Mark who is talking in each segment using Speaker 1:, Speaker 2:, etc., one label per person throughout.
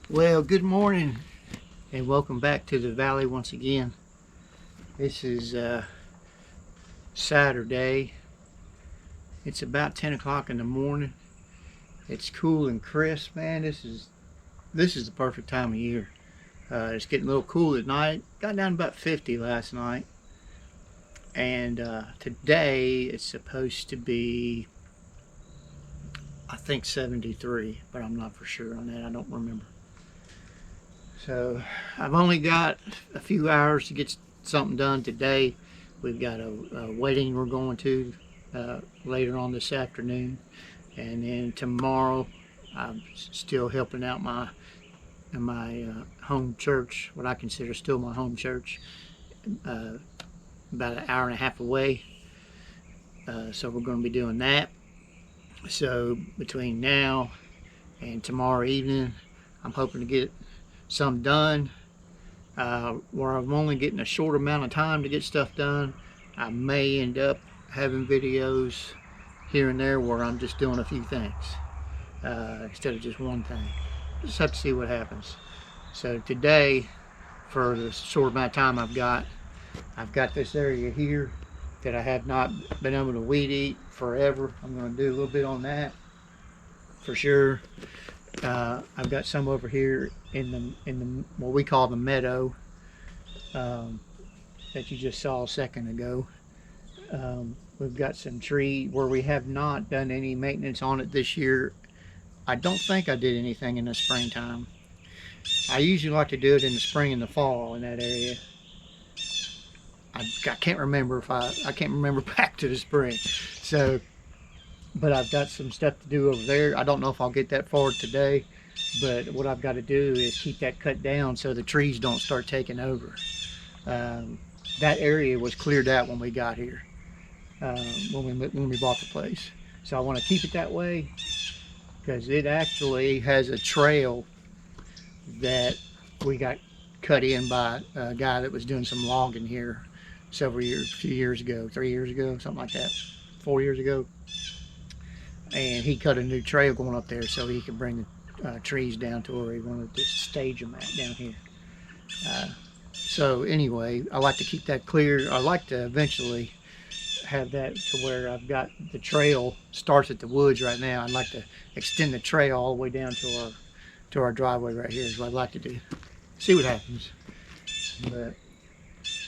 Speaker 1: Well, good morning and welcome back to the valley once again. This is Saturday. It's about 10 o'clock in the morning. It's cool and crisp, man. This is the perfect time of year. It's getting a little cool at night. Got down to about 50 last night. And today it's supposed to be, I think, 73, but I'm not for sure on that. I don't remember. So I've only got a few hours to get something done today. We've got a wedding we're going to later on this afternoon, and then tomorrow I'm still helping out my home church, what I consider still my home church, about an hour and a half away. So we're going to be doing that. So between now and tomorrow evening, I'm hoping to get some done. Where I'm only getting a short amount of time to get stuff done, I may end up having videos here and there where I'm just doing a few things instead of just one thing. Just have to see what happens. So today, for the short amount of time I've got this area here that I have not been able to weed eat forever. I'm going to do a little bit on that for sure. I've got some over here in the what we call the meadow that you just saw a second ago. We've got some tree where we have not done any maintenance on it this year. I don't think I did anything in the springtime. I usually like to do it in the spring and the fall in that area. I can't remember if I can't remember back to the spring. So, but I've got some stuff to do over there. I don't know if I'll get that forward today, but what I've got to do is keep that cut down so the trees don't start taking over. That area was cleared out when we got here, when we bought the place. So I want to keep it that way because it actually has a trail that we got cut in by a guy that was doing some logging here a few years ago, 3 years ago, something like that, 4 years ago. And he cut a new trail going up there so he could bring the trees down to where he wanted to stage them at down here. So anyway, I like to keep that clear. I like to eventually have that to where I've got the trail starts at the woods right now. I'd like to extend the trail all the way down to our driveway right here is what I'd like to do. See what happens. But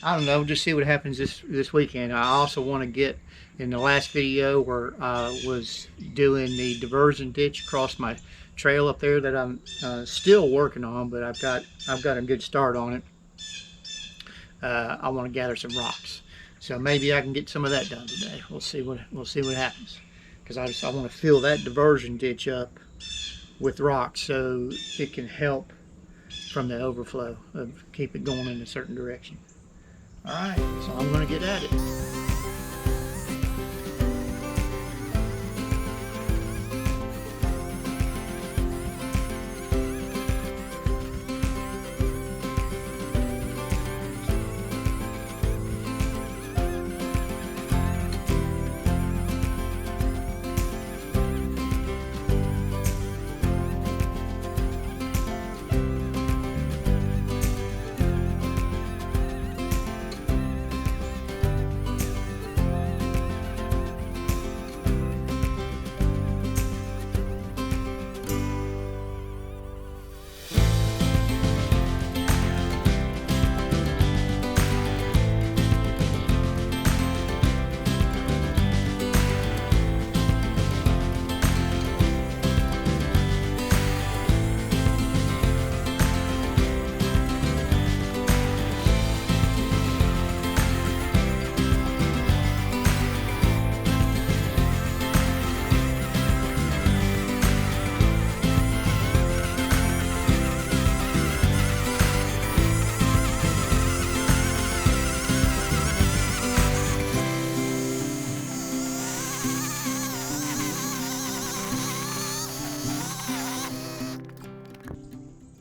Speaker 1: I don't know, just see what happens this weekend. I also want to get in the last video where I was doing the diversion ditch across my trail up there that I'm still working on, but I've got a good start on it. I want to gather some rocks, so maybe I can get some of that done today. We'll see what happens, because I want to fill that diversion ditch up with rocks so it can help from the overflow of keep it going in a certain direction. All right, so I'm going to get at it.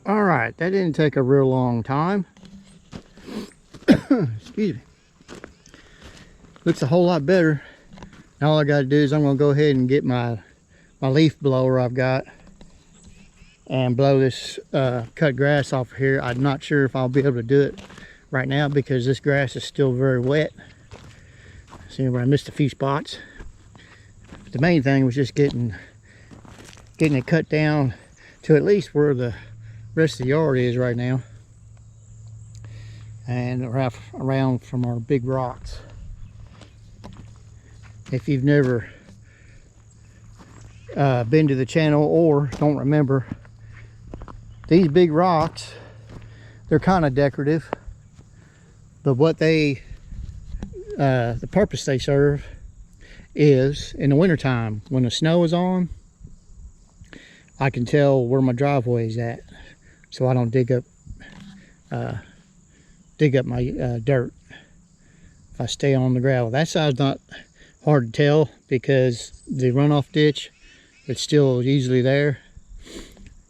Speaker 1: All right, that didn't take a real long time. Excuse me. Looks a whole lot better. Now all I got to do is I'm going to go ahead and get my leaf blower I've got and blow this cut grass off of here. I'm not sure if I'll be able to do it right now because this grass is still very wet. See where I missed a few spots. But the main thing was just getting it cut down to at least where the rest of the yard is right now, and around from our big rocks. If you've never been to the channel or don't remember, these big rocks, they're kind of decorative, but what they the purpose they serve is in the wintertime when the snow is on, I can tell where my driveway is at, so I don't dig up my dirt if I stay on the gravel. That side's not hard to tell because the runoff ditch, it's still usually there.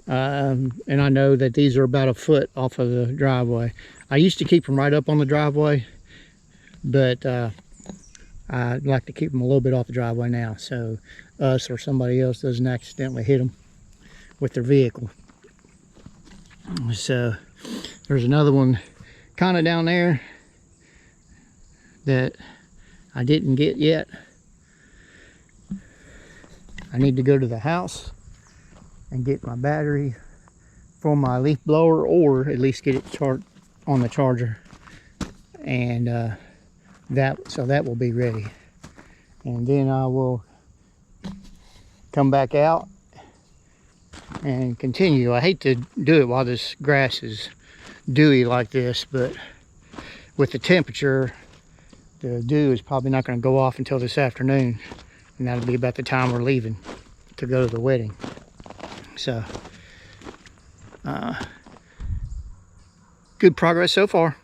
Speaker 1: And I know that these are about a foot off of the driveway. I used to keep them right up on the driveway, but I'd like to keep them a little bit off the driveway now, so us or somebody else doesn't accidentally hit them with their vehicle. So there's another one kind of down there that I didn't get yet. I need to go to the house and get my battery for my leaf blower, or at least get it on the charger, and that will be ready, and then I will come back out and continue. I hate to do it while this grass is dewy like this, but with the temperature, the dew is probably not going to go off until this afternoon, and that'll be about the time we're leaving to go to the wedding. So good progress so far.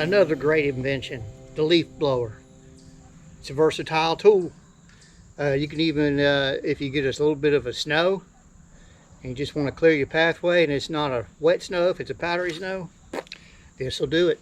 Speaker 1: Another great invention, the leaf blower. It's a versatile tool. You can even, if you get a little bit of a snow and you just want to clear your pathway and it's not a wet snow, if it's a powdery snow, this will do it.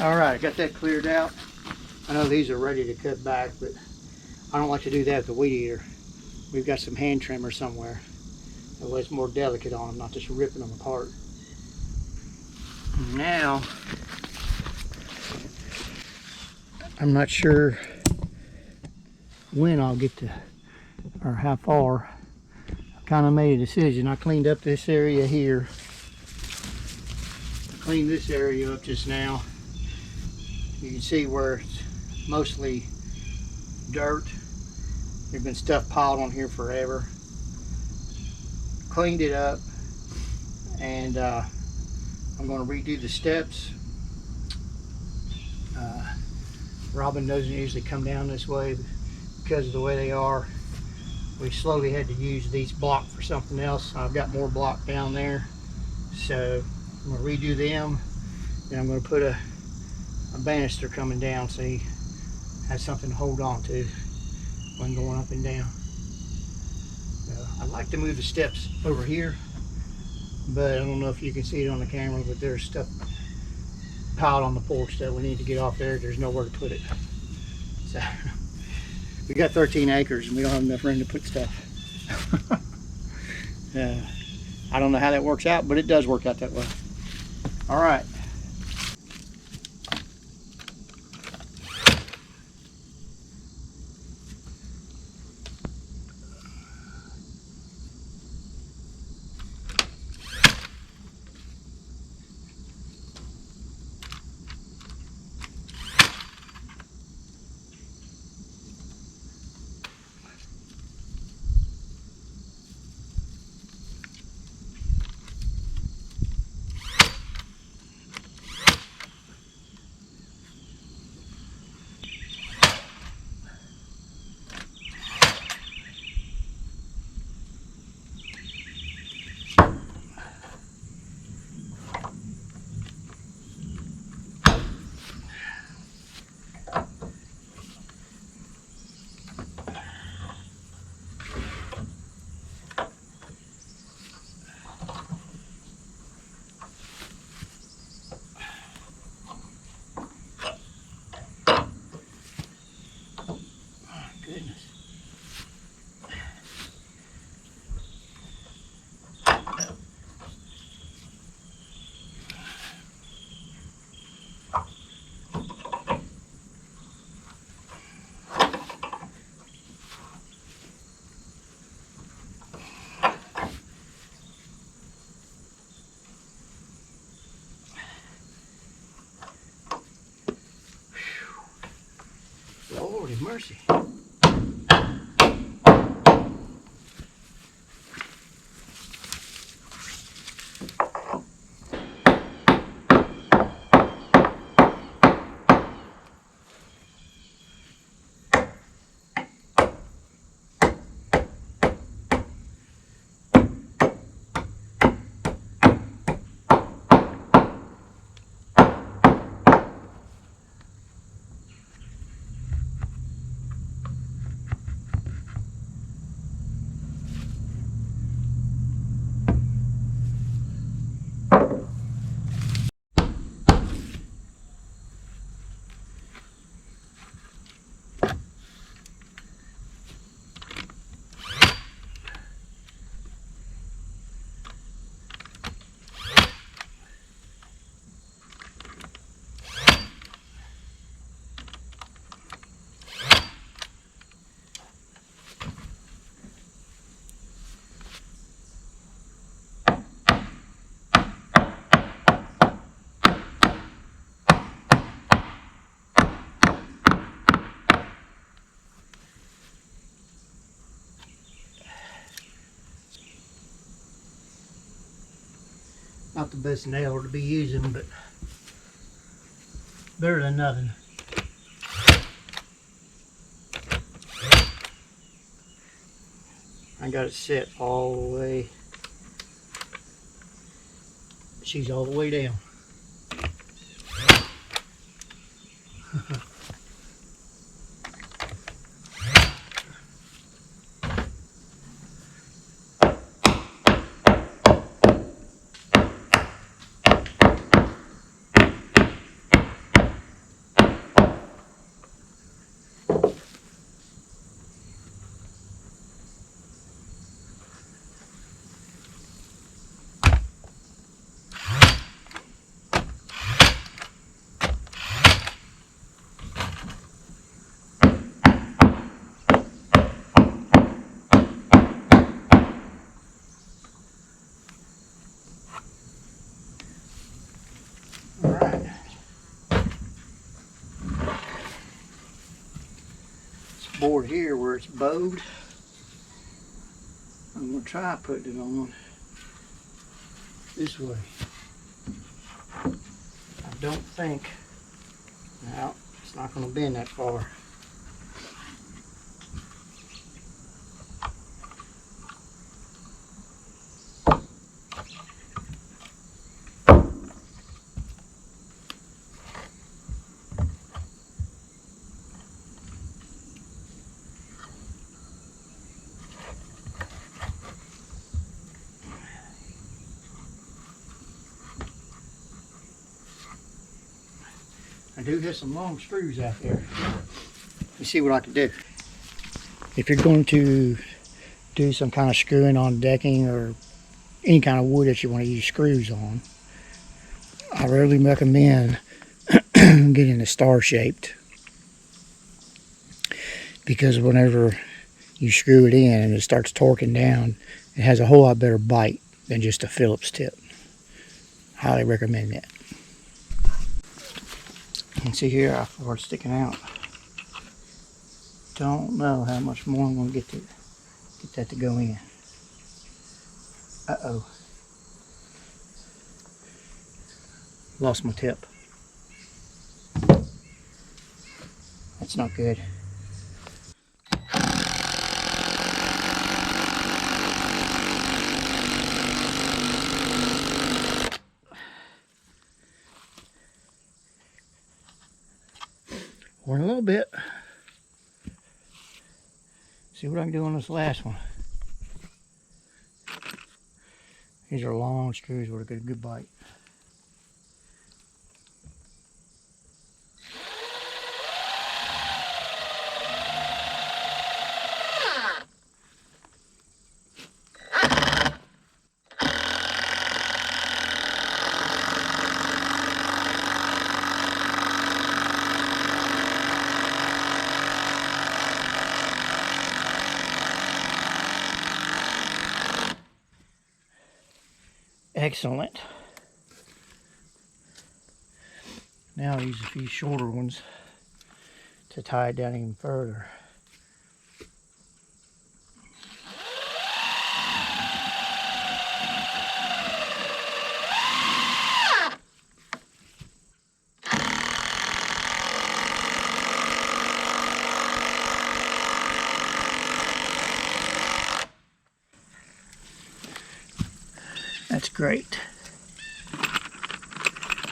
Speaker 1: All right, I got that cleared out. I know these are ready to cut back, but I don't like to do that with the weed eater. We've got some hand trimmer somewhere. That way it's more delicate on them, not just ripping them apart. Now, I'm not sure when I'll get to, or how far. I kind of made a decision. I cleaned up this area here. Cleaned this area up just now. You can see where it's mostly dirt. There's been stuff piled on here forever. Cleaned it up, and I'm going to redo the steps. Robin doesn't usually come down this way because of the way they are. we slowly had to use these block for something else. I've got more block down there, so I'm going to redo them, and I'm going to put a banister coming down so he has something to hold on to when going up and down. I'd like to move the steps over here, but I don't know if you can see it on the camera, but there's stuff piled on the porch that we need to get off there. There's nowhere to put it. So we got 13 acres and we don't have enough room to put stuff. I don't know how that works out, but it does work out that way. All right. Lord have mercy. Not the best nail to be using, but better than nothing. I got it set all the way. She's all the way down. Board here where it's bowed, I'm going to try putting it on this way. I don't think, no, it's not going to bend that far. I do have some long screws out there. Let's see what I can do. If you're going to do some kind of screwing on decking or any kind of wood that you want to use screws on, I rarely recommend getting it star shaped, because whenever you screw it in and it starts torquing down, it has a whole lot better bite than just a Phillips tip. Highly recommend that. You can see here how far it's sticking out. Don't know how much more I'm going to get that to go in. Uh-oh. Lost my tip. That's not good. Worn a little bit. See what I can do on this last one. These are long screws with a good bite. Excellent. Now I'll use a few shorter ones to tie it down even further. That's great.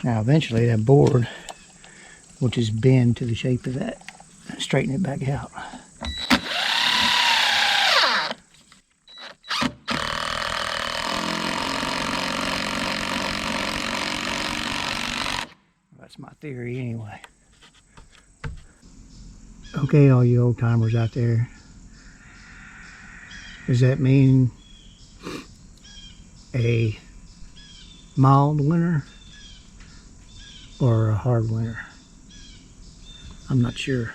Speaker 1: Now eventually that board will just bend to the shape of that, straighten it back out. That's my theory anyway. Okay, all you old timers out there, does that mean a mild winter or a hard winter? I'm not sure.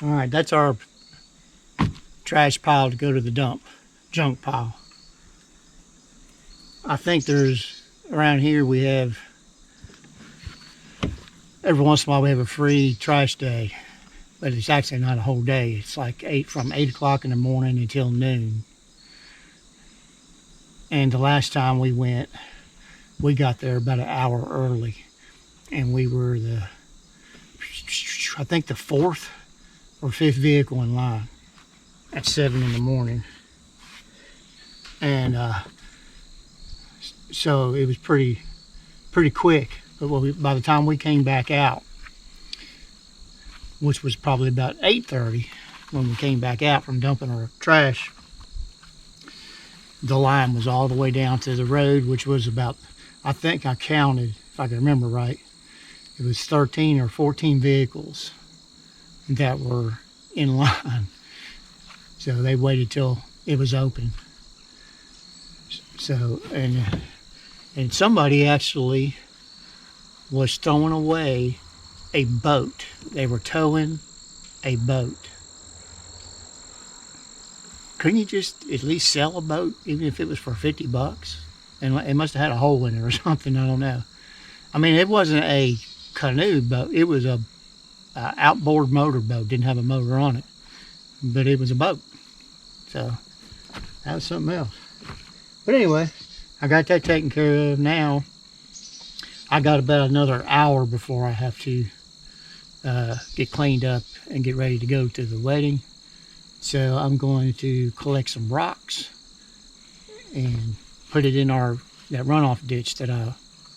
Speaker 1: All right, that's our trash pile to go to the junk pile. I think there's, around here we have, every once in a while we have a free trash day, but it's actually not a whole day. It's like from 8 o'clock in the morning until noon. And the last time we went, we got there about an hour early, and we were I think the 4th or 5th vehicle in line at 7 in the morning. And so it was pretty quick. But by the time we came back out, which was probably about 8:30 when we came back out from dumping our trash, the line was all the way down to the road, which was about, I think I counted, if I can remember right, it was 13 or 14 vehicles that were in line. So they waited till it was open. So, and somebody actually was throwing away a boat. They were towing a boat. Couldn't you just at least sell a boat, even if it was for $50? And it must have had a hole in it or something, I don't know. I mean, it wasn't a canoe boat. It was a outboard motor boat. Didn't have a motor on it, but it was a boat. So that was something else. But anyway, I got that taken care of. Now I got about another hour before I have to get cleaned up and get ready to go to the wedding. So I'm going to collect some rocks and put it in that runoff ditch that I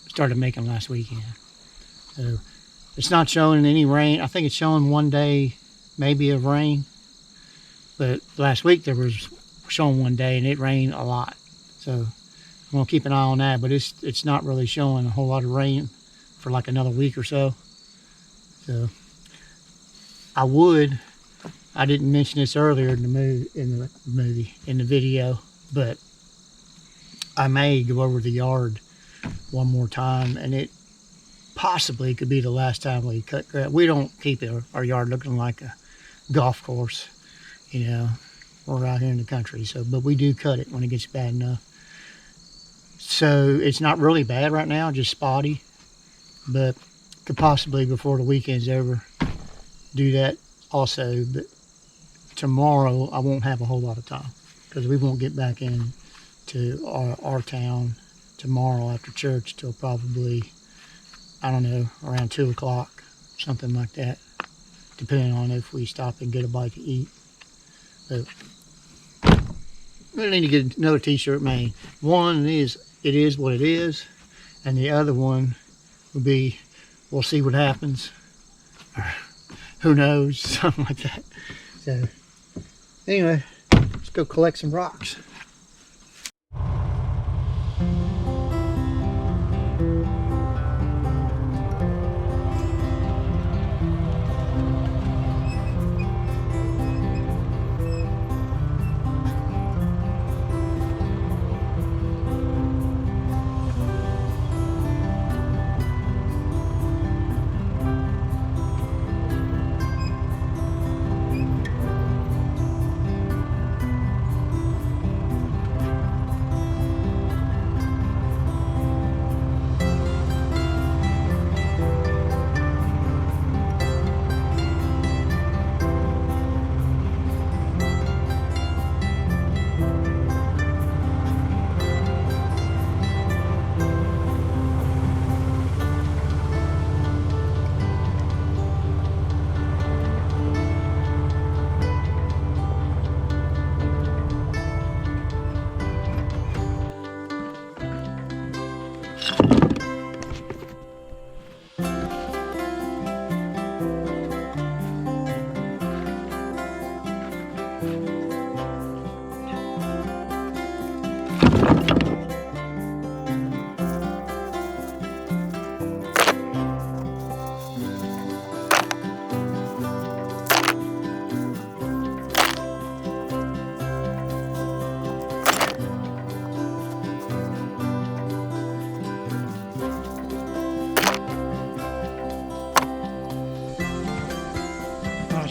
Speaker 1: started making last weekend. So it's not showing any rain. I think it's showing one day maybe of rain, but last week there was showing one day and it rained a lot. So I'm gonna keep an eye on that, but it's not really showing a whole lot of rain for like another week or so. So I didn't mention this earlier in the video, but I may go over the yard one more time, and it possibly could be the last time we cut grass. We don't keep our yard looking like a golf course, you know. We're out here in the country, but we do cut it when it gets bad enough. So it's not really bad right now, just spotty, but could possibly before the weekend's over do that also. But tomorrow I won't have a whole lot of time because we won't get back in to our town tomorrow after church till probably, I don't know, around 2 o'clock, something like that, depending on if we stop and get a bite to eat. But we need to get another t-shirt made. One is, it is what it is, and the other one would be, we'll see what happens, or who knows, something like that. So anyway, let's go collect some rocks.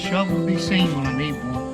Speaker 1: shovel to be seen when I need one.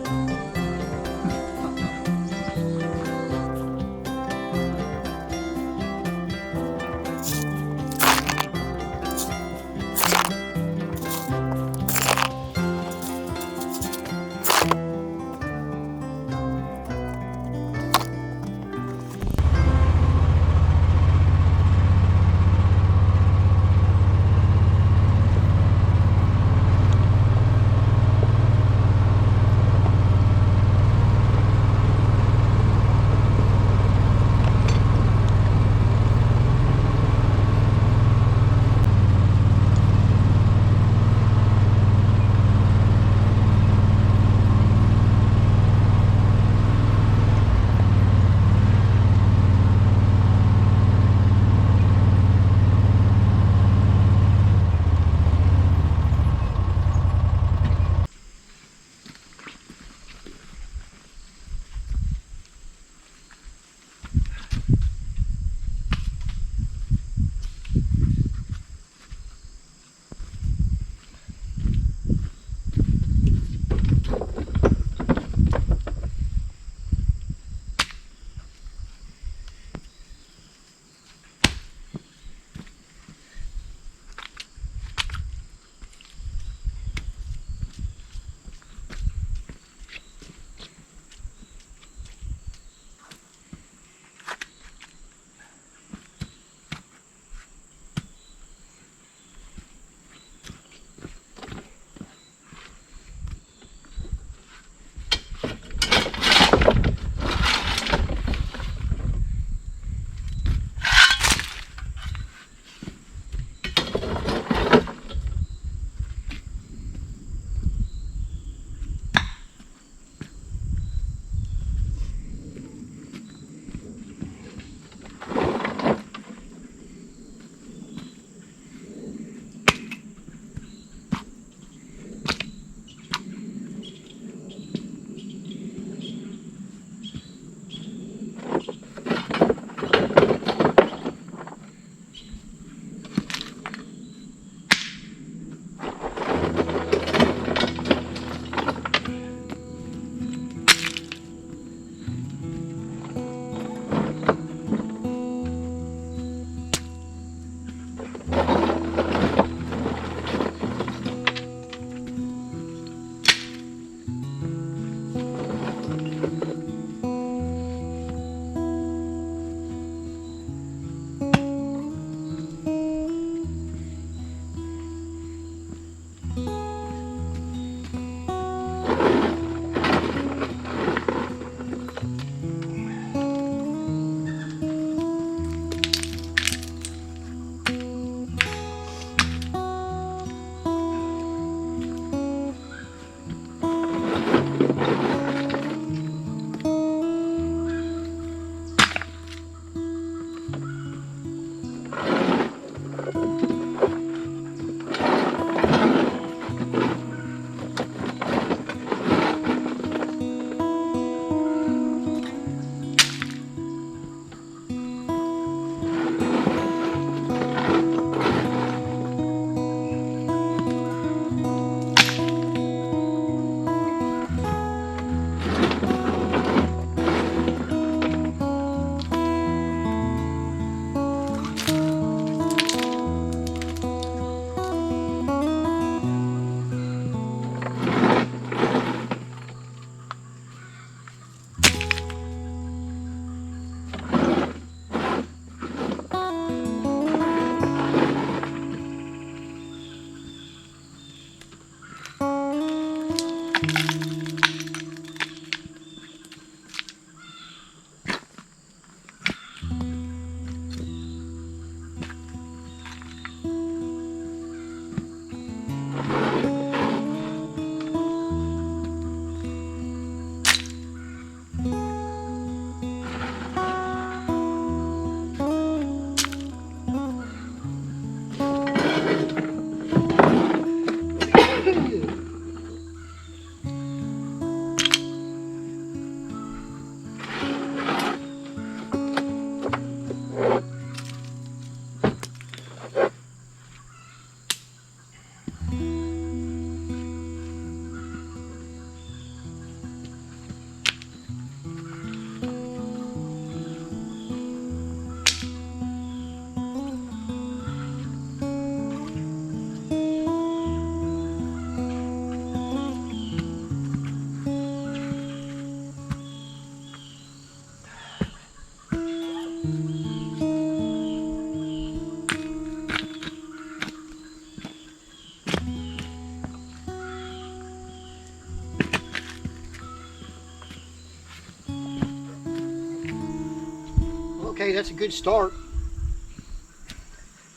Speaker 1: hey, that's a good start.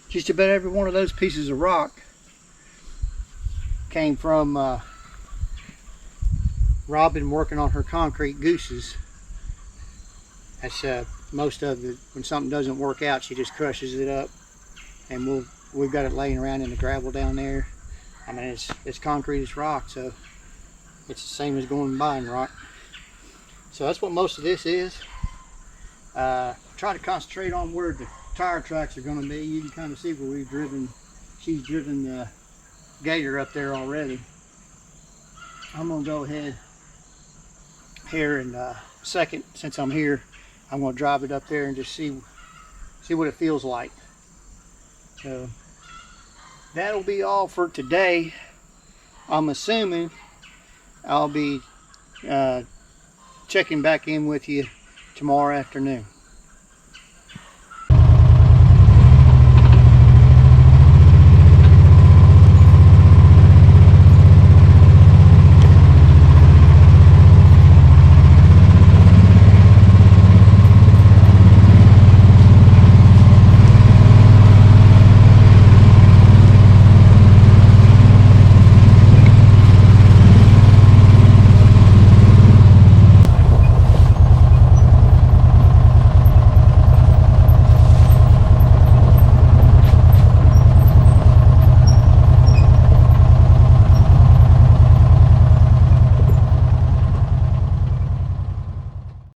Speaker 1: Just about every one of those pieces of rock came from Robin working on her concrete gooses. That's most of it. When something doesn't work out, she just crushes it up, and we've got it laying around in the gravel down there. I mean, it's concrete as rock, so it's the same as going and buying rock. So that's what most of this is. Try to concentrate on where the tire tracks are going to be. You can kind of see where she's driven the gator up there already. I'm going to go ahead here in a second. Since I'm here, I'm going to drive it up there and just see what it feels like. So that'll be all for today. I'm assuming I'll be checking back in with you tomorrow afternoon.